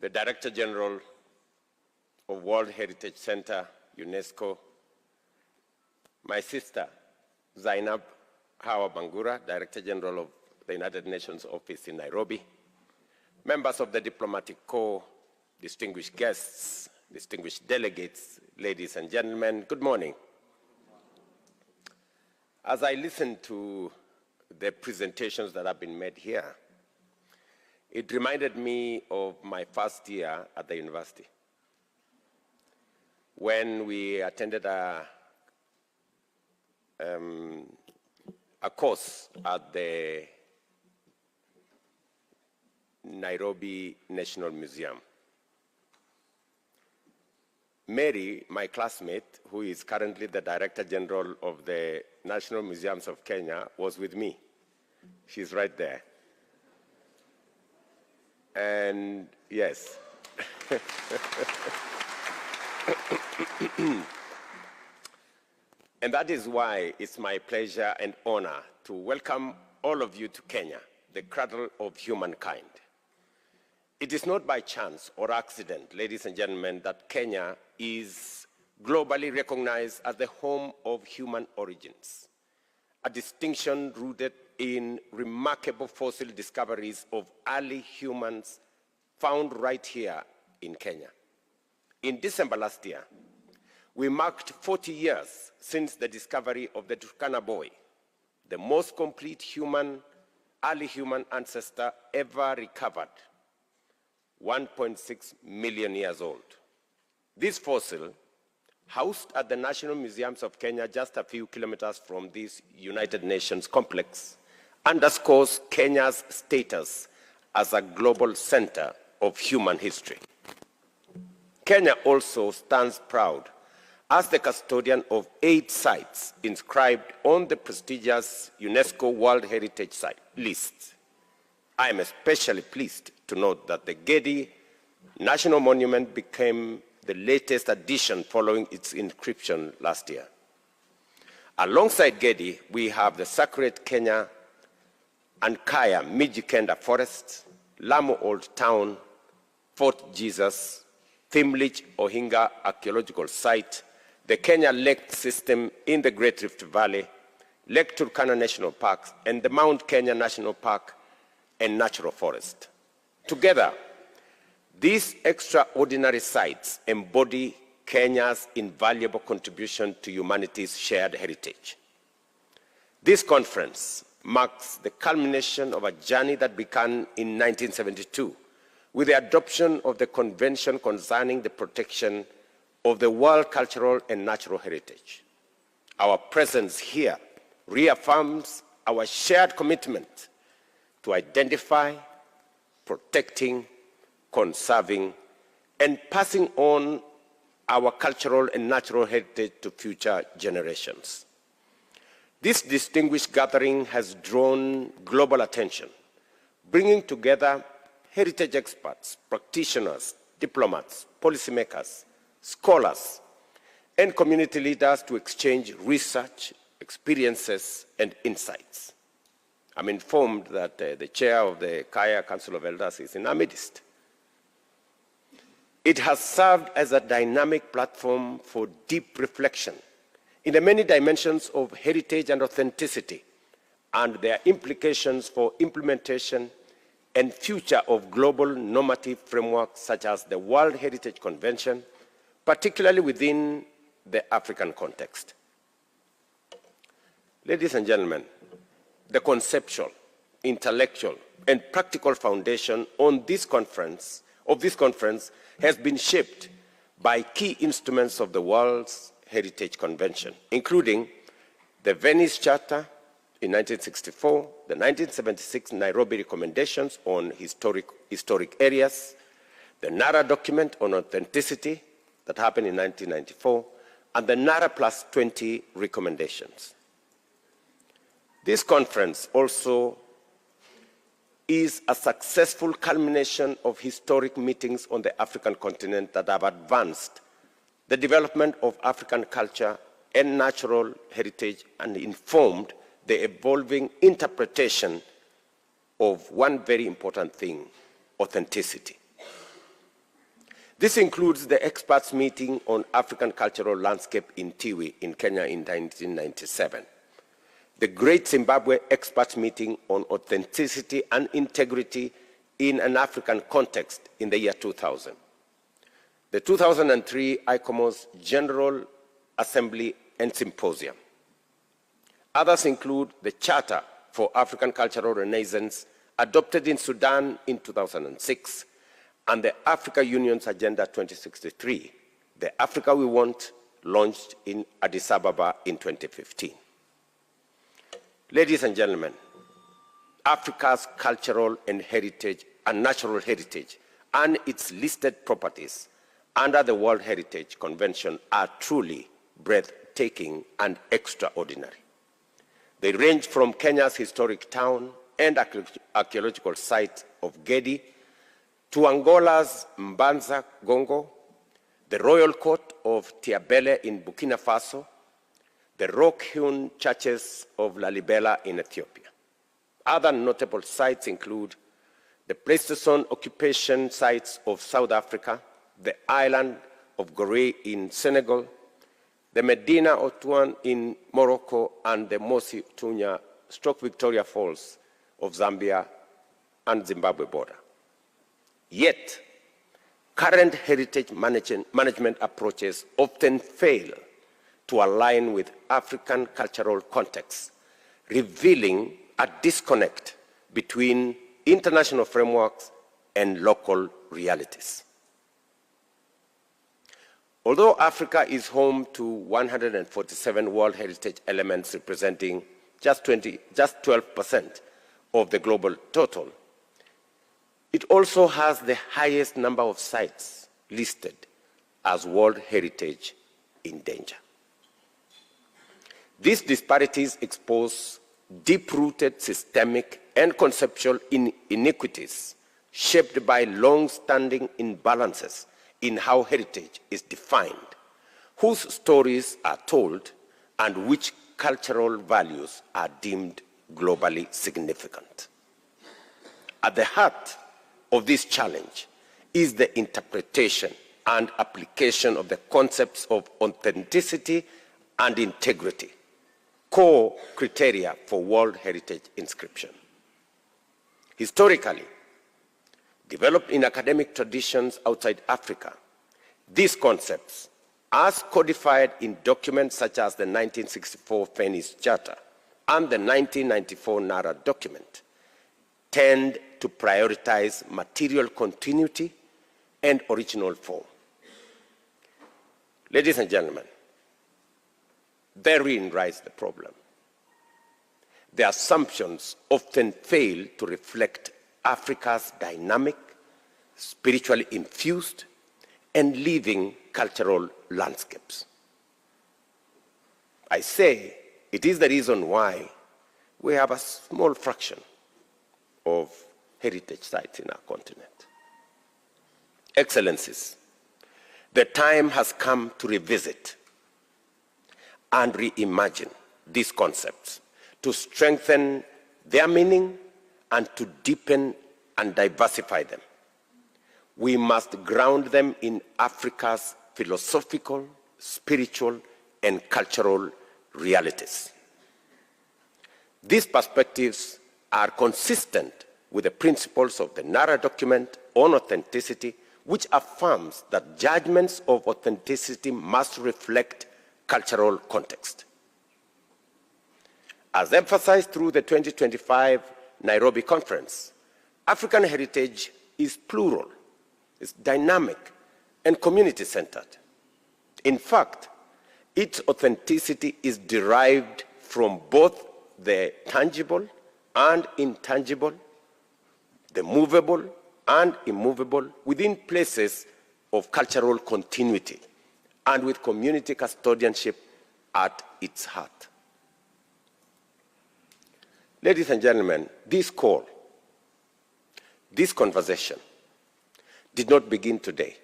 the Director General of World Heritage Center, UNESCO, my sister, Zainab Hawa Bangura, Director General of the United Nations Office in Nairobi, members of the Diplomatic Corps, distinguished guests, distinguished delegates, ladies and gentlemen, good morning. As I listen to the presentations that have been made here, it reminded me of my first year at the university, when we attended a course at the Nairobi National Museum. Mary, my classmate, who is currently the Director General of the National Museums of Kenya, was with me. She's right there. And yes. And that is why it's my pleasure and honor to welcome all of you to Kenya, the cradle of humankind. It is not by chance or accident, ladies and gentlemen, that Kenya is globally recognized as the home of human origins, a distinction rooted in remarkable fossil discoveries of early humans found right here in Kenya. In December last year, we marked 40 years since the discovery of the Turkana boy, the most complete early human ancestor ever recovered, 1.6 million years old. This fossil, housed at the National Museums of Kenya just a few kilometers from this United Nations complex, underscores Kenya's status as a global center of human history. Kenya also stands proud as the custodian of 8 sites inscribed on the prestigious UNESCO World Heritage Site list. I am especially pleased to note that the Gedi National Monument became the latest addition following its inscription last year. Alongside Gedi, we have the sacred Kenya and Kaya Mijikenda Forest, Lamu Old Town, Fort Jesus, Thimlich Ohinga Archaeological Site, the Kenya Lake System in the Great Rift Valley, Lake Turkana National Park, and the Mount Kenya National Park and Natural Forest. Together, these extraordinary sites embody Kenya's invaluable contribution to humanity's shared heritage. This conference marks the culmination of a journey that began in 1972 with the adoption of the Convention concerning the protection of the world cultural and natural heritage. Our presence here reaffirms our shared commitment to identify, protecting, conserving, and passing on our cultural and natural heritage to future generations. This distinguished gathering has drawn global attention, bringing together heritage experts, practitioners, diplomats, policymakers, scholars, and community leaders to exchange research, experiences, and insights. I'm informed that the chair of the Kaya Council of Elders is in our midst. It has served as a dynamic platform for deep reflection in the many dimensions of heritage and authenticity and their implications for implementation and future of global normative frameworks such as the World Heritage Convention, particularly within the African context. Ladies and gentlemen, the conceptual, intellectual, and practical foundation of this conference has been shaped by key instruments of the World's Heritage Convention, including the Venice Charter in 1964, the 1976 Nairobi Recommendations on Historic Areas, the Nara Document on Authenticity that happened in 1994, and the Nara Plus 20 recommendations. This conference also is a successful culmination of historic meetings on the African continent that have advanced the development of African culture and natural heritage and informed the evolving interpretation of one very important thing, authenticity. This includes the experts meeting on African cultural landscape in Tiwi in Kenya in 1997, the Great Zimbabwe Experts Meeting on Authenticity and Integrity in an African Context in the year 2000, the 2003 ICOMOS General Assembly and Symposium. Others include the Charter for African Cultural Renaissance, adopted in Sudan in 2006, and the Africa Union's Agenda 2063, the Africa We Want, launched in Addis Ababa in 2015. Ladies and gentlemen, Africa's cultural and heritage and natural heritage and its listed properties under the World Heritage Convention are truly breathtaking and extraordinary. They range from Kenya's historic town and archaeological site of Gedi to Angola's Mbanza Gongo, the royal court of Tiabele in Burkina Faso, the rock-hewn churches of Lalibela in Ethiopia. Other notable sites include the Pleistocene occupation sites of South Africa, the island of Gorée in Senegal, the Medina Otuan in Morocco, and the Mosi Tunya Victoria Falls of Zambia and Zimbabwe border. Yet, current heritage management approaches often fail to align with African cultural contexts, revealing a disconnect between international frameworks and local realities. Although Africa is home to 147 World Heritage elements representing just 12% of the global total, it also has the highest number of sites listed as World Heritage in danger. These disparities expose deep-rooted systemic and conceptual inequities shaped by long-standing imbalances in how heritage is defined, whose stories are told, and which cultural values are deemed globally significant. At the heart of this challenge is the interpretation and application of the concepts of authenticity and integrity, core criteria for World Heritage inscription. Historically, developed in academic traditions outside Africa, these concepts, as codified in documents such as the 1964 Venice Charter and the 1994 Nara document, tend to prioritize material continuity and original form. Ladies and gentlemen, therein lies the problem. The assumptions often fail to reflect Africa's dynamic, spiritually infused, and living cultural landscapes. I say it is the reason why we have a small fraction of heritage sites in our continent. Excellencies, the time has come to revisit and reimagine these concepts, to strengthen their meaning and to deepen and diversify them. We must ground them in Africa's philosophical, spiritual, and cultural realities. These perspectives are consistent with the principles of the Nara document on authenticity, which affirms that judgments of authenticity must reflect cultural context. As emphasized through the 2025 Nairobi conference, African heritage is plural, it's dynamic, and community-centered. In fact, its authenticity is derived from both the tangible and intangible, the movable and immovable, within places of cultural continuity, and with community custodianship at its heart. Ladies and gentlemen, this call, this conversation did not begin today.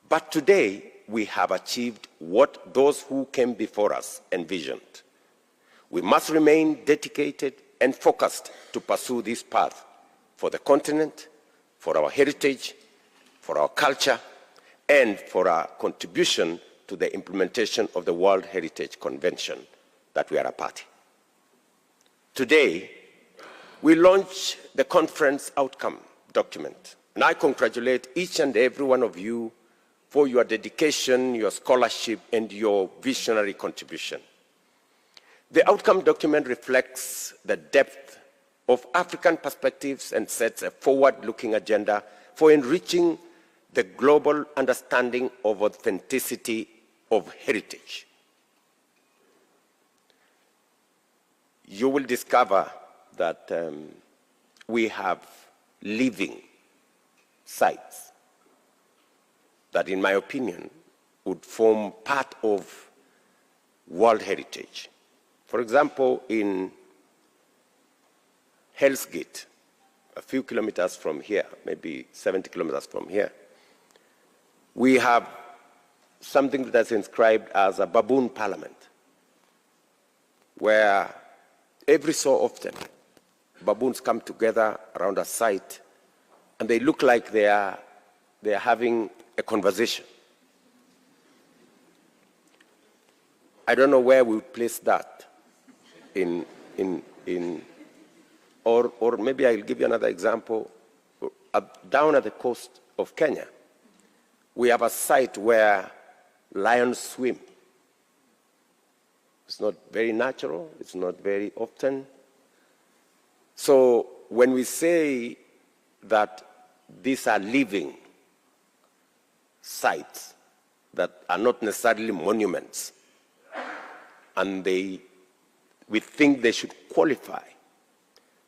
But today, we have achieved what those who came before us envisioned. We must remain dedicated and focused to pursue this path for the continent, for our heritage, for our culture, and for our contribution to the implementation of the World Heritage Convention that we are a party. Today, we launch the conference outcome document, and I congratulate each and every one of you for your dedication, your scholarship, and your visionary contribution. The outcome document reflects the depth of African perspectives and sets a forward-looking agenda for enriching the global understanding of authenticity of heritage. You will discover that we have living sites that, in my opinion, would form part of World Heritage. For example, in Hell's Gate, a few kilometers from here, maybe 70 kilometers from here, we have something that's inscribed as a baboon parliament, where every so often baboons come together around a site and they look like they are having a conversation. I don't know where we would place that or maybe I'll give you another example. Down at the coast of Kenya, we have a site where lions swim. It's not very natural, it's not very often. So when we say that these are living sites that are not necessarily monuments, and we think they should qualify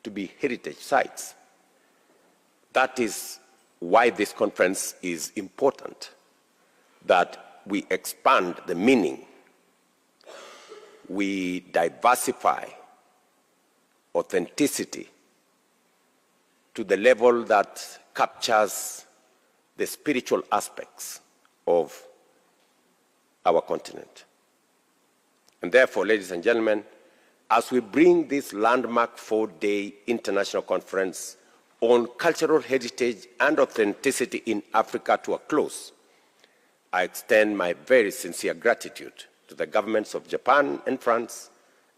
to be heritage sites, that is why this conference is important, that we expand the meaning, we diversify authenticity to the level that captures the spiritual aspects of our continent. And therefore, ladies and gentlemen, as we bring this landmark 4-day international conference on cultural heritage and authenticity in Africa to a close, I extend my very sincere gratitude to the governments of Japan and France,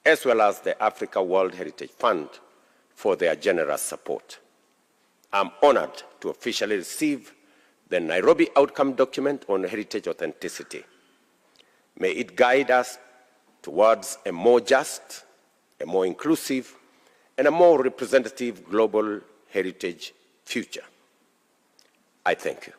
as well as the Africa World Heritage Fund, for their generous support. I'm honored to officially receive the Nairobi Outcome Document on Heritage Authenticity. May it guide us towards a more just, a more inclusive, and a more representative global heritage future. I thank you.